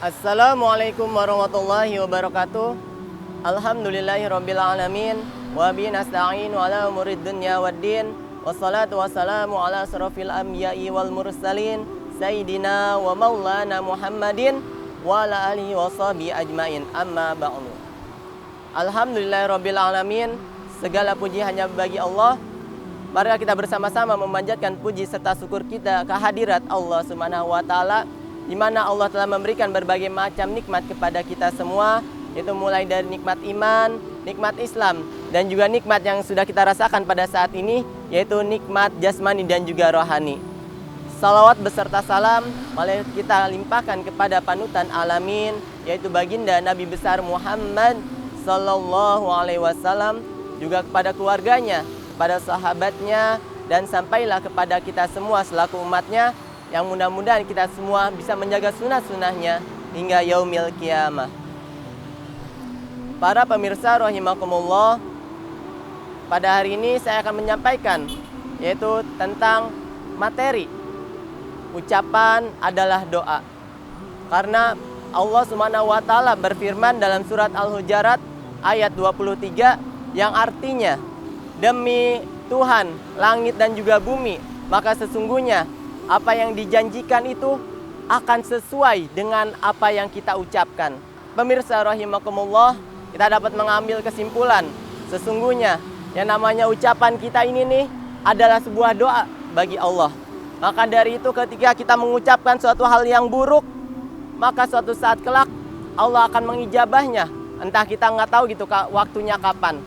Assalamualaikum warahmatullahi wabarakatuh. Alhamdulillahirabbil alamin wa bihi nasta'in ala umurid dunya waddin. Wassalatu wassalamu ala asrofil anbiya'i wal mursalin sayyidina wa maulana Muhammadin wa ala alihi wa sahbihi ajmain. Amma ba'du. Alhamdulillahirabbil alamin. Segala puji hanya bagi Allah. Mari kita bersama-sama memanjatkan puji serta syukur kita kehadirat Allah Subhanahu wa taala, di mana Allah telah memberikan berbagai macam nikmat kepada kita semua, yaitu mulai dari nikmat iman, nikmat Islam, dan juga nikmat yang sudah kita rasakan pada saat ini, yaitu nikmat jasmani dan juga rohani. Salawat beserta salam mari kita limpahkan kepada panutan alamin, yaitu baginda Nabi besar Muhammad sallallahu alaihi wasallam, juga kepada keluarganya, kepada sahabatnya, dan sampailah kepada kita semua selaku umatnya, yang mudah-mudahan kita semua bisa menjaga sunnah-sunnahnya hingga yaumil qiyamah. Para pemirsa rahimakumullah, pada hari ini saya akan menyampaikan yaitu tentang materi ucapan adalah doa. Karena Allah Subhanahu wa taala berfirman dalam surat Al-Hujurat ayat 23 yang artinya, demi Tuhan langit dan juga bumi, maka sesungguhnya apa yang dijanjikan itu akan sesuai dengan apa yang kita ucapkan. Pemirsa rahimakumullah, kita dapat mengambil kesimpulan, sesungguhnya yang namanya ucapan kita ini nih adalah sebuah doa bagi Allah. Maka dari itu ketika kita mengucapkan suatu hal yang buruk, maka suatu saat kelak Allah akan mengijabahnya. Entah kita nggak tahu gitu waktunya kapan.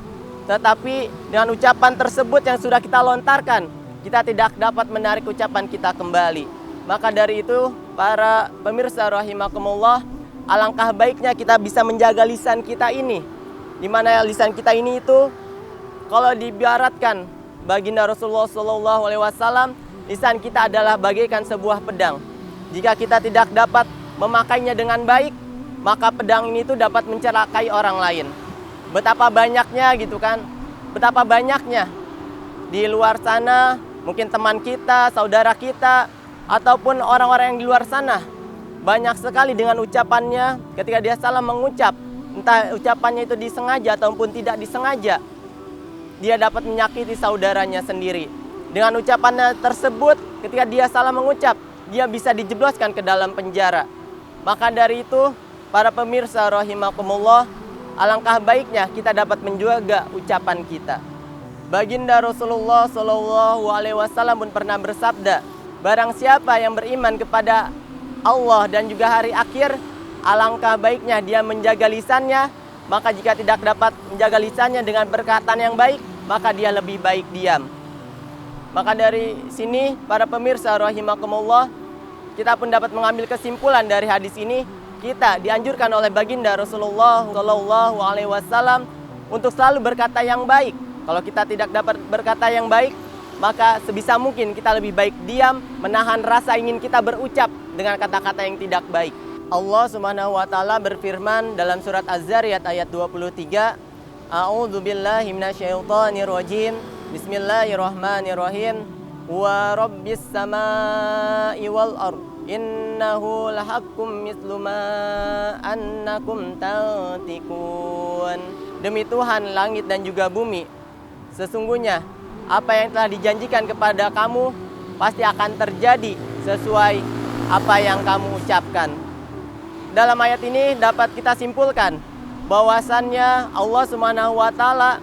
Tetapi dengan ucapan tersebut yang sudah kita lontarkan, kita tidak dapat menarik ucapan kita kembali. Maka dari itu, para pemirsa rahimakumullah, alangkah baiknya kita bisa menjaga lisan kita ini. Di mana lisan kita ini itu, kalau diibaratkan baginda Rasulullah SAW, lisan kita adalah bagaikan sebuah pedang. Jika kita tidak dapat memakainya dengan baik, maka pedang ini itu dapat mencelakai orang lain. Betapa banyaknya gitu kan, betapa banyaknya di luar sana, mungkin teman kita, saudara kita, ataupun orang-orang yang di luar sana, banyak sekali dengan ucapannya ketika dia salah mengucap, entah ucapannya itu disengaja ataupun tidak disengaja, dia dapat menyakiti saudaranya sendiri. Dengan ucapannya tersebut, ketika dia salah mengucap, dia bisa dijebloskan ke dalam penjara. Maka dari itu, para pemirsa rahimakumullah, alangkah baiknya kita dapat menjaga ucapan kita. Baginda Rasulullah SAW pun pernah bersabda, barang siapa yang beriman kepada Allah dan juga hari akhir, alangkah baiknya dia menjaga lisannya. Maka jika tidak dapat menjaga lisannya dengan perkataan yang baik, maka dia lebih baik diam. Maka dari sini, para pemirsa rahimakumullah, kita pun dapat mengambil kesimpulan dari hadis ini. Kita dianjurkan oleh baginda Rasulullah SAW untuk selalu berkata yang baik. Kalau kita tidak dapat berkata yang baik, maka sebisa mungkin kita lebih baik diam, menahan rasa ingin kita berucap dengan kata-kata yang tidak baik. Allah Subhanahu wa taala berfirman dalam surat Az-Zariyat ayat 23, A'udzubillahi minasyaitonirrajim. Bismillahirrahmanirrahim. Wa rabbis samai wal ardh innahu lahaqqum mislu ma annakum tantikun. Demi Tuhan langit dan juga bumi, sesungguhnya apa yang telah dijanjikan kepada kamu pasti akan terjadi sesuai apa yang kamu ucapkan. Dalam ayat ini dapat kita simpulkan bahwasannya Allah Subhanahu wa taala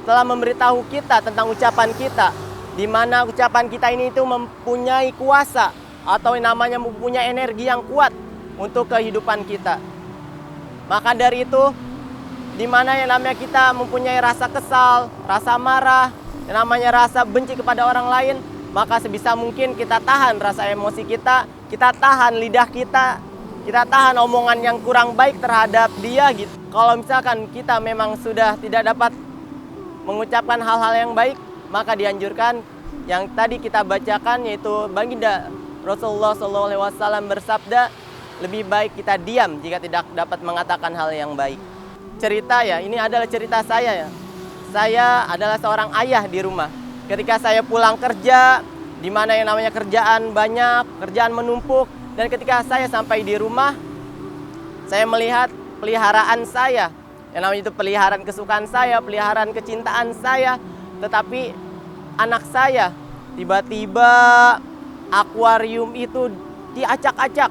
telah memberitahu kita tentang ucapan kita, di mana ucapan kita ini itu mempunyai kuasa atau yang namanya mempunyai energi yang kuat untuk kehidupan kita. Maka dari itu, di mana yang namanya kita mempunyai rasa kesal, rasa marah, yang namanya rasa benci kepada orang lain, maka sebisa mungkin kita tahan rasa emosi kita tahan lidah kita tahan omongan yang kurang baik terhadap dia gitu. Kalau misalkan kita memang sudah tidak dapat mengucapkan hal-hal yang baik, maka dianjurkan yang tadi kita bacakan, yaitu baginda Rasulullah SAW bersabda, lebih baik kita diam jika tidak dapat mengatakan hal yang baik. Cerita ya, ini adalah cerita saya ya. Saya adalah seorang ayah di rumah. Ketika saya pulang kerja, di mana yang namanya kerjaan banyak, kerjaan menumpuk, dan ketika saya sampai di rumah, Saya melihat peliharaan saya, yang namanya itu peliharaan kesukaan saya, peliharaan kecintaan saya. Tetapi anak saya, tiba-tiba akuarium itu diacak-acak.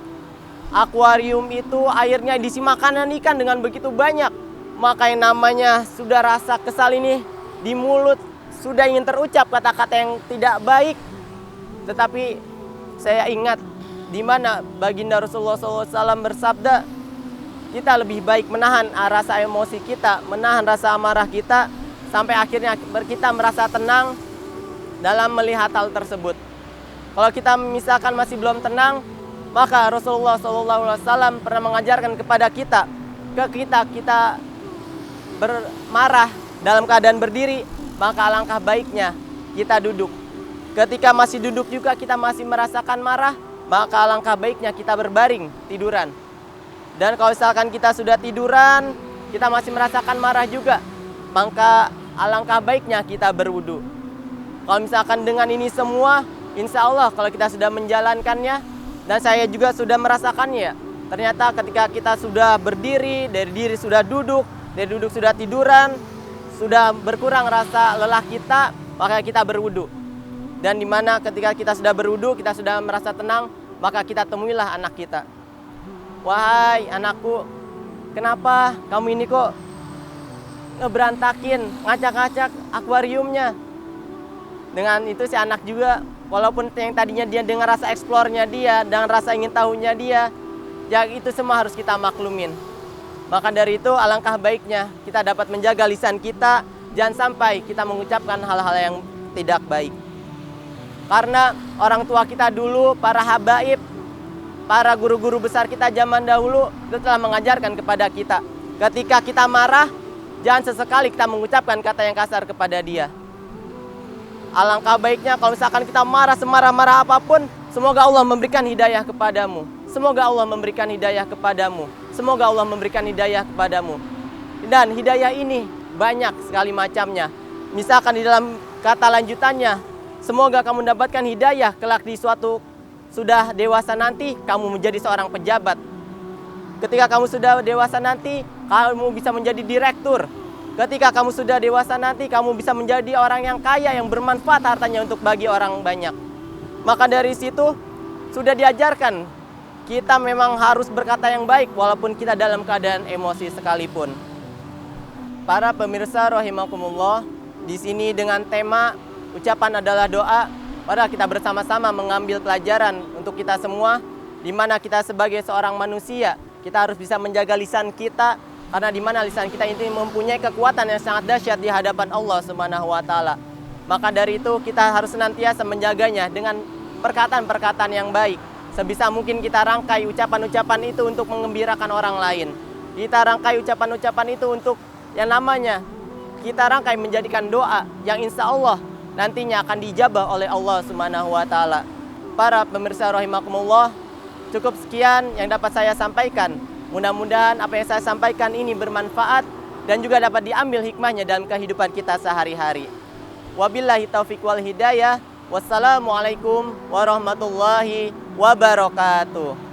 Akuarium itu airnya diisi makanan ikan dengan begitu banyak. Maka yang namanya sudah rasa kesal ini di mulut, sudah ingin terucap kata-kata yang tidak baik. Tetapi saya ingat di mana baginda Rasulullah SAW bersabda, kita lebih baik menahan rasa emosi kita, menahan rasa amarah kita, sampai akhirnya kita merasa tenang dalam melihat hal tersebut. Kalau kita misalkan masih belum tenang, maka Rasulullah SAW pernah mengajarkan kepada kita, kita bermarah dalam keadaan berdiri, maka alangkah baiknya kita duduk. Ketika masih duduk juga kita masih merasakan marah, maka alangkah baiknya kita berbaring, tiduran. Dan kalau misalkan kita sudah tiduran, kita masih merasakan marah juga, maka alangkah baiknya kita berwudu. Kalau misalkan dengan ini semua, insya Allah kalau kita sudah menjalankannya, dan saya juga sudah merasakannya, ternyata ketika kita sudah berdiri, dari diri sudah duduk, dari duduk sudah tiduran, sudah berkurang rasa lelah kita, maka kita berwudu. Dan dimana ketika kita sudah berwudu, kita sudah merasa tenang, maka kita temuilah anak kita. Wahai anakku, kenapa kamu ini kok ngeberantakin, ngacak-ngacak akuariumnya? Dengan itu si anak juga, walaupun yang tadinya dia dengan rasa eksplornya dia, dengan rasa ingin tahunya dia, ya itu semua harus kita maklumin. Maka dari itu alangkah baiknya kita dapat menjaga lisan kita, jangan sampai kita mengucapkan hal-hal yang tidak baik. Karena orang tua kita dulu, para habaib, para guru-guru besar kita zaman dahulu itu telah mengajarkan kepada kita, ketika kita marah, jangan sesekali kita mengucapkan kata yang kasar kepada dia. Alangkah baiknya kalau misalkan kita marah semarah-marah apapun, semoga Allah memberikan hidayah kepadamu. Semoga Allah memberikan hidayah kepadamu. Semoga Allah memberikan hidayah kepadamu. Dan hidayah ini banyak sekali macamnya. Misalkan di dalam kata lanjutannya, semoga kamu mendapatkan hidayah kelak di suatu sudah dewasa nanti, kamu menjadi seorang pejabat. Ketika kamu sudah dewasa nanti, kamu bisa menjadi direktur. Ketika kamu sudah dewasa nanti, kamu bisa menjadi orang yang kaya, yang bermanfaat hartanya untuk bagi orang banyak. Maka dari situ, sudah diajarkan, kita memang harus berkata yang baik, walaupun kita dalam keadaan emosi sekalipun. Para pemirsa rahimakumullah, di sini dengan tema ucapan adalah doa, mari kita bersama-sama mengambil pelajaran untuk kita semua, di mana kita sebagai seorang manusia, kita harus bisa menjaga lisan kita, karena di mana lisan kita ini mempunyai kekuatan yang sangat dahsyat di hadapan Allah Subhanahu wa taala. Maka dari itu kita harus senantiasa menjaganya dengan perkataan-perkataan yang baik. Sebisa mungkin kita rangkai ucapan-ucapan itu untuk mengembirakan orang lain. Kita rangkai ucapan-ucapan itu untuk yang namanya kita rangkai menjadikan doa yang insya Allah nantinya akan dijabah oleh Allah Subhanahu wa taala. Para pemirsa rahimakumullah, cukup sekian yang dapat saya sampaikan. Mudah-mudahan apa yang saya sampaikan ini bermanfaat dan juga dapat diambil hikmahnya dalam kehidupan kita sehari-hari. Wabillahi taufiq wal hidayah. Wassalamualaikum warahmatullahi wabarakatuh.